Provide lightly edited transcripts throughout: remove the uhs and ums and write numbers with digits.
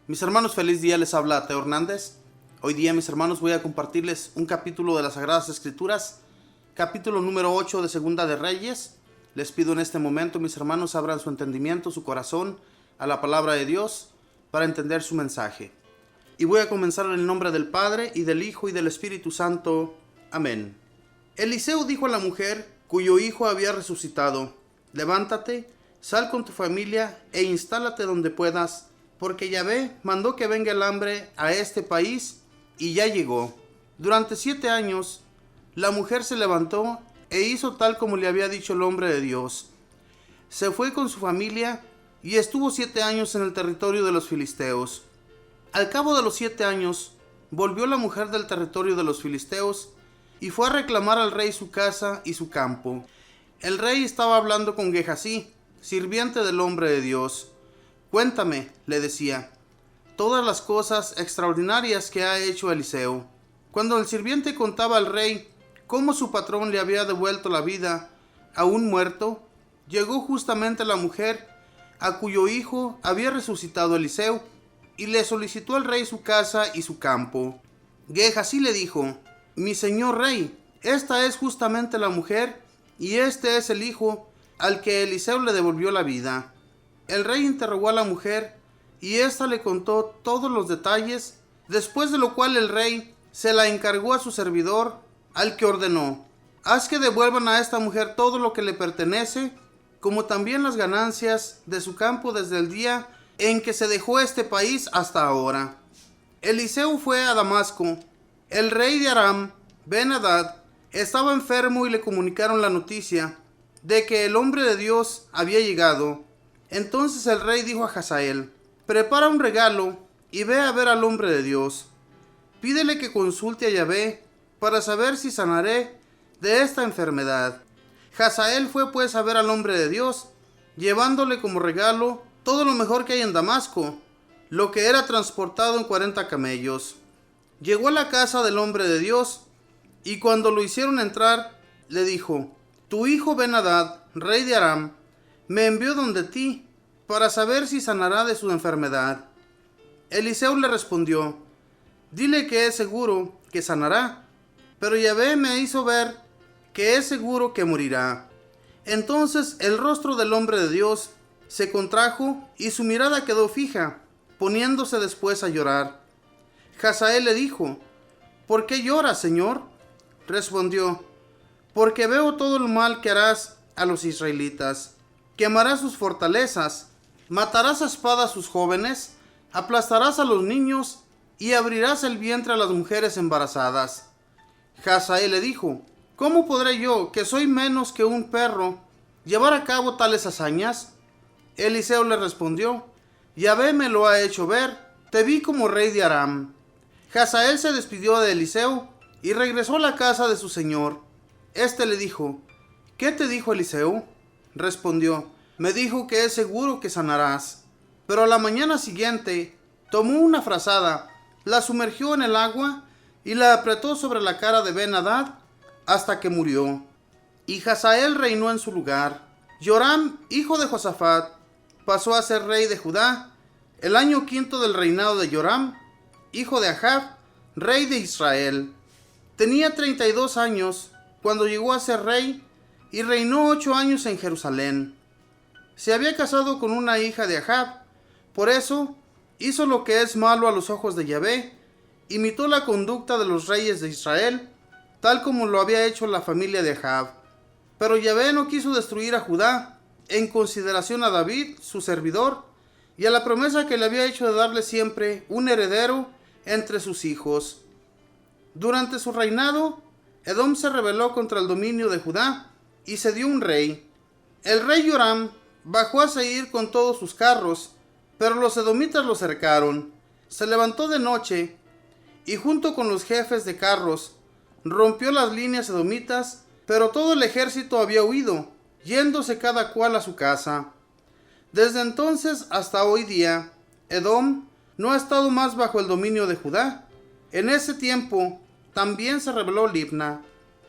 Mis hermanos, feliz día, les habla Teo Hernández. Hoy día, mis hermanos, voy a compartirles un capítulo de las Sagradas Escrituras, capítulo número 8 de Segunda de Reyes. Les pido en este momento, mis hermanos, abran su entendimiento, su corazón a la palabra de Dios para entender su mensaje. Y voy a comenzar en el nombre del Padre, y del Hijo, y del Espíritu Santo. Amén. Eliseo dijo a la mujer, cuyo hijo había resucitado: levántate, sal con tu familia e instálate donde puedas, porque Yahvé mandó que venga el hambre a este país, y ya llegó. Durante 7 años, la mujer se levantó e hizo tal como le había dicho el hombre de Dios. Se fue con su familia y estuvo 7 años en el territorio de los filisteos. Al cabo de los 7 años, volvió la mujer del territorio de los filisteos y fue a reclamar al rey su casa y su campo. El rey estaba hablando con Gehazi, sirviente del hombre de Dios. Cuéntame, le decía, todas las cosas extraordinarias que ha hecho Eliseo. Cuando el sirviente contaba al rey cómo su patrón le había devuelto la vida a un muerto, llegó justamente la mujer a cuyo hijo había resucitado Eliseo, y le solicitó al rey su casa y su campo. Gehazi le dijo: mi señor rey, esta es justamente la mujer, y este es el hijo al que Eliseo le devolvió la vida. El rey interrogó a la mujer, y ésta le contó todos los detalles, después de lo cual el rey se la encargó a su servidor, al que ordenó: haz que devuelvan a esta mujer todo lo que le pertenece, como también las ganancias de su campo desde el día en que se dejó este país hasta ahora. Eliseo fue a Damasco. El rey de Aram, Ben-Hadad, estaba enfermo y le comunicaron la noticia de que el hombre de Dios había llegado. Entonces el rey dijo a Hazael: prepara un regalo y ve a ver al hombre de Dios. Pídele que consulte a Yahvé para saber si sanaré de esta enfermedad. Hazael fue pues a ver al hombre de Dios, llevándole como regalo todo lo mejor que hay en Damasco, lo que era transportado en 40 camellos. Llegó a la casa del hombre de Dios, y cuando lo hicieron entrar, le dijo: tu hijo Ben-Hadad, rey de Aram, me envió donde ti para saber si sanará de su enfermedad. Eliseo le respondió: dile que es seguro que sanará, pero Yahvé me hizo ver que es seguro que morirá. Entonces el rostro del hombre de Dios se contrajo y su mirada quedó fija, poniéndose después a llorar. Hazael le dijo: ¿por qué lloras, señor? Respondió: porque veo todo el mal que harás a los israelitas. Quemarás sus fortalezas, matarás a espada a sus jóvenes, aplastarás a los niños y abrirás el vientre a las mujeres embarazadas. Hazael le dijo: ¿cómo podré yo, que soy menos que un perro, llevar a cabo tales hazañas? Eliseo le respondió: Yahvé me lo ha hecho ver, te vi como rey de Aram. Hazael se despidió de Eliseo y regresó a la casa de su señor. Este le dijo: ¿qué te dijo Eliseo? Respondió: me dijo que es seguro que sanarás. Pero a la mañana siguiente tomó una frazada, la sumergió en el agua y la apretó sobre la cara de Ben-Hadad hasta que murió. Y Hazael reinó en su lugar. Joram, hijo de Josafat, pasó a ser rey de Judá el año 5 del reinado de Joram, hijo de Ahab, rey de Israel. Tenía 32 años cuando llegó a ser rey, y reinó 8 años en Jerusalén. Se había casado con una hija de Ahab, por eso hizo lo que es malo a los ojos de Yahvé, imitó la conducta de los reyes de Israel, tal como lo había hecho la familia de Ahab. Pero Yahvé no quiso destruir a Judá, en consideración a David, su servidor, y a la promesa que le había hecho de darle siempre un heredero entre sus hijos. Durante su reinado, Edom se rebeló contra el dominio de Judá y se dio un rey. El rey Joram bajó a Seir con todos sus carros, pero los edomitas lo cercaron. Se levantó de noche y junto con los jefes de carros rompió las líneas edomitas, pero todo el ejército había huido, yéndose cada cual a su casa. Desde entonces hasta hoy día, Edom no ha estado más bajo el dominio de Judá. En ese tiempo también se rebeló Libna.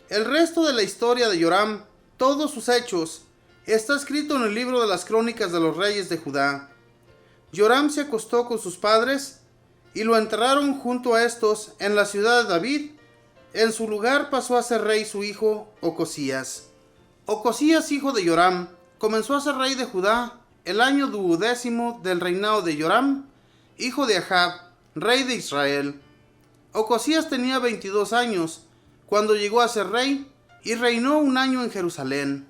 El resto de la historia de Joram, todos sus hechos, está escrito en el libro de las crónicas de los reyes de Judá. Joram se acostó con sus padres y lo enterraron junto a estos en la ciudad de David. En su lugar pasó a ser rey su hijo Ocosías. Ocosías, hijo de Joram, comenzó a ser rey de Judá el año 12º del reinado de Joram, hijo de Ahab, rey de Israel. Ocosías tenía 22 años cuando llegó a ser rey y reinó un año en Jerusalén.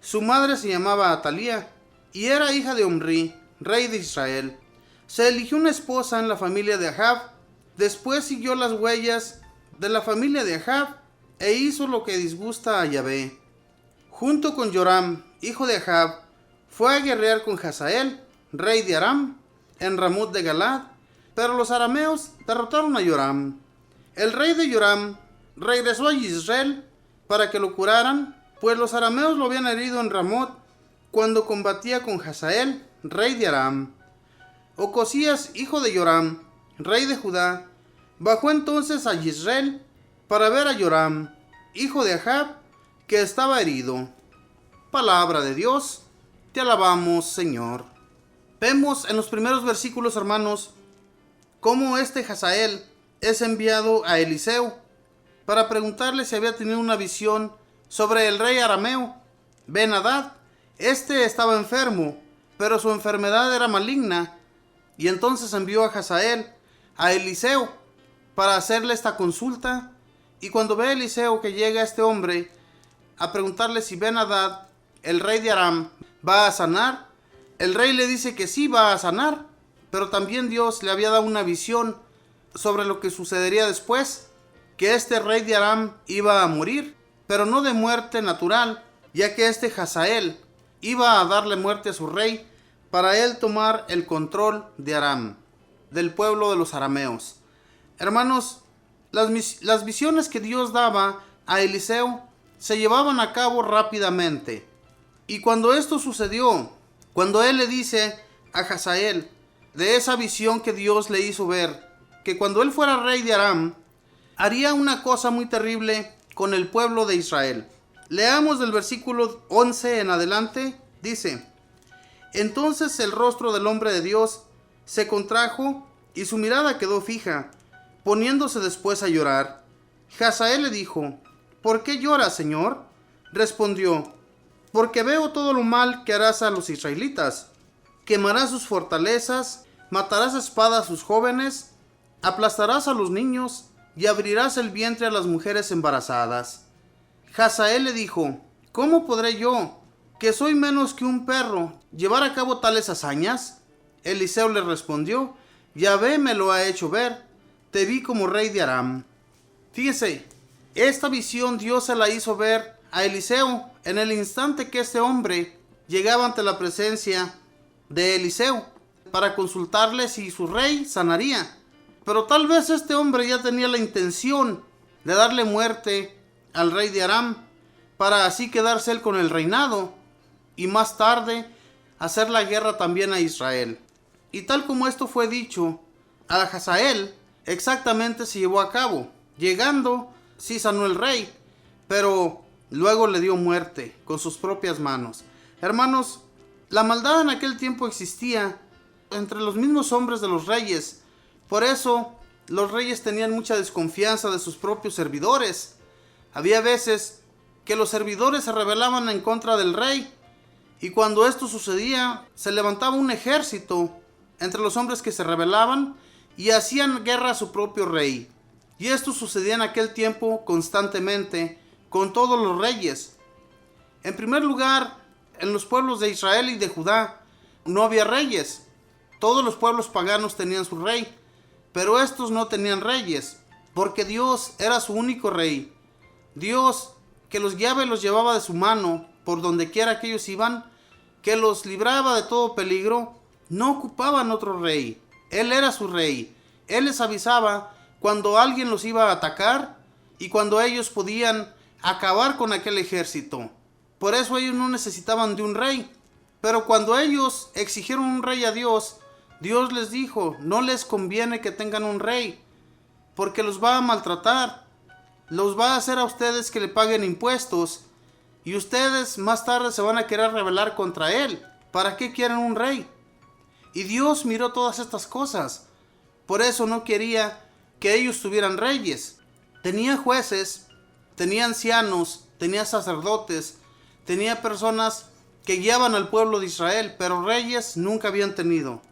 Su madre se llamaba Atalía y era hija de Omri, rey de Israel. Se eligió una esposa en la familia de Ahab. Después siguió las huellas de la familia de Ahab e hizo lo que disgusta a Yahvé. Junto con Joram, hijo de Ahab, fue a guerrear con Hazael, rey de Aram, en Ramot de Galad, pero los arameos derrotaron a Joram. El rey de Joram regresó a Israel para que lo curaran, pues los arameos lo habían herido en Ramot cuando combatía con Hazael, rey de Aram. Ocosías, hijo de Joram, rey de Judá, bajó entonces a Israel para ver a Joram, hijo de Ahab, que estaba herido. Palabra de Dios, te alabamos, Señor. Vemos en los primeros versículos, hermanos, cómo Hazael es enviado a Eliseo para preguntarle si había tenido una visión sobre el rey arameo Ben-Hadad. Estaba enfermo, pero su enfermedad era maligna, y entonces envió a Hazael a Eliseo para hacerle esta consulta. Y cuando ve a Eliseo que llega este hombre a preguntarle si Ben-Hadad, el rey de Aram, va a sanar, el rey le dice que sí va a sanar, pero también Dios le había dado una visión sobre lo que sucedería después, que este rey de Aram iba a morir, pero no de muerte natural, ya que Hazael iba a darle muerte a su rey para él tomar el control de Aram, del pueblo de los arameos. Hermanos, las visiones que Dios daba a Eliseo se llevaban a cabo rápidamente. Y cuando esto sucedió, cuando él le dice a Hazael de esa visión que Dios le hizo ver, que cuando él fuera rey de Aram, haría una cosa muy terrible con el pueblo de Israel. Leamos del versículo 11 en adelante. Dice: entonces el rostro del hombre de Dios se contrajo y su mirada quedó fija, poniéndose después a llorar. Hazael le dijo: ¿por qué lloras, Señor? Respondió: porque veo todo lo mal que harás a los israelitas. Quemarás sus fortalezas, matarás a espada a sus jóvenes, aplastarás a los niños y abrirás el vientre a las mujeres embarazadas. Hazael le dijo: ¿cómo podré yo, que soy menos que un perro, llevar a cabo tales hazañas? Eliseo le respondió: Yahvé me lo ha hecho ver, te vi como rey de Aram. Fíjese, esta visión Dios se la hizo ver a Eliseo en el instante que este hombre llegaba ante la presencia de Eliseo para consultarle si su rey sanaría. Pero tal vez este hombre ya tenía la intención de darle muerte al rey de Aram para así quedarse él con el reinado y más tarde hacer la guerra también a Israel. Y tal como esto fue dicho a Hazael, exactamente se llevó a cabo. Llegando, sí sanó el rey, pero luego le dio muerte con sus propias manos. Hermanos, la maldad en aquel tiempo existía entre los mismos hombres de los reyes. Por eso los reyes tenían mucha desconfianza de sus propios servidores. Había veces que los servidores se rebelaban en contra del rey, y cuando esto sucedía, se levantaba un ejército entre los hombres que se rebelaban y hacían guerra a su propio rey. Y esto sucedía en aquel tiempo constantemente con todos los reyes. En primer lugar, en los pueblos de Israel y de Judá no había reyes. Todos los pueblos paganos tenían su rey, pero estos no tenían reyes, porque Dios era su único rey. Dios, que los guiaba y los llevaba de su mano por donde quiera que ellos iban, que los libraba de todo peligro, no ocupaban otro rey. Él era su rey. Él les avisaba cuando alguien los iba a atacar y cuando ellos podían acabar con aquel ejército. Por eso ellos no necesitaban de un rey. Pero cuando ellos exigieron un rey a Dios, Dios les dijo: no les conviene que tengan un rey, porque los va a maltratar, los va a hacer a ustedes que le paguen impuestos, y ustedes más tarde se van a querer rebelar contra él. ¿Para qué quieren un rey? Y Dios miró todas estas cosas. Por eso no quería que ellos tuvieran reyes. Tenía jueces, tenía ancianos, tenía sacerdotes, tenía personas que guiaban al pueblo de Israel, pero reyes nunca habían tenido.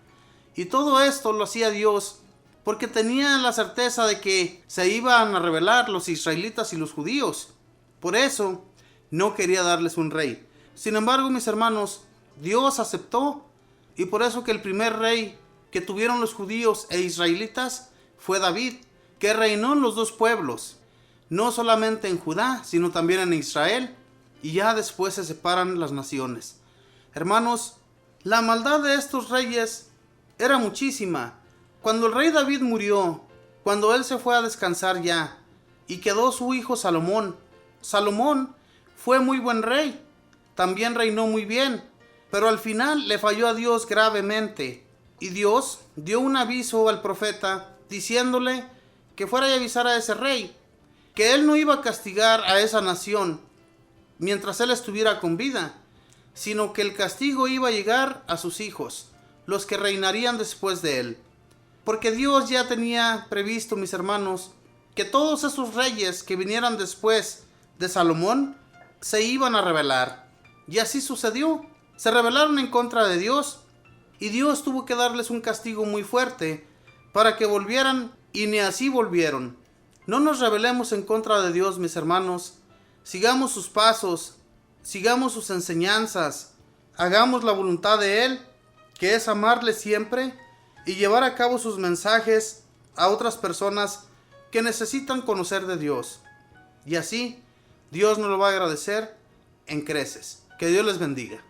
Y todo esto lo hacía Dios porque tenía la certeza de que se iban a rebelar los israelitas y los judíos. Por eso no quería darles un rey. Sin embargo, mis hermanos, Dios aceptó, y por eso que el primer rey que tuvieron los judíos e israelitas fue David, que reinó en los dos pueblos, no solamente en Judá, sino también en Israel, y ya después se separan las naciones. Hermanos, la maldad de estos reyes era muchísima. Cuando el rey David murió, cuando él se fue a descansar ya, y quedó su hijo Salomón. Salomón fue muy buen rey, también reinó muy bien, pero al final le falló a Dios gravemente. Y Dios dio un aviso al profeta diciéndole que fuera y avisara a ese rey que él no iba a castigar a esa nación mientras él estuviera con vida, sino que el castigo iba a llegar a sus hijos, los que reinarían después de él. Porque Dios ya tenía previsto, mis hermanos, que todos esos reyes que vinieran después de Salomón se iban a rebelar. Y así sucedió. Se rebelaron en contra de Dios, y Dios tuvo que darles un castigo muy fuerte para que volvieran, y ni así volvieron. No nos rebelemos en contra de Dios, mis hermanos. Sigamos sus pasos, sigamos sus enseñanzas, hagamos la voluntad de Él, que es amarle siempre y llevar a cabo sus mensajes a otras personas que necesitan conocer de Dios. Y así, Dios nos lo va a agradecer en creces. Que Dios les bendiga.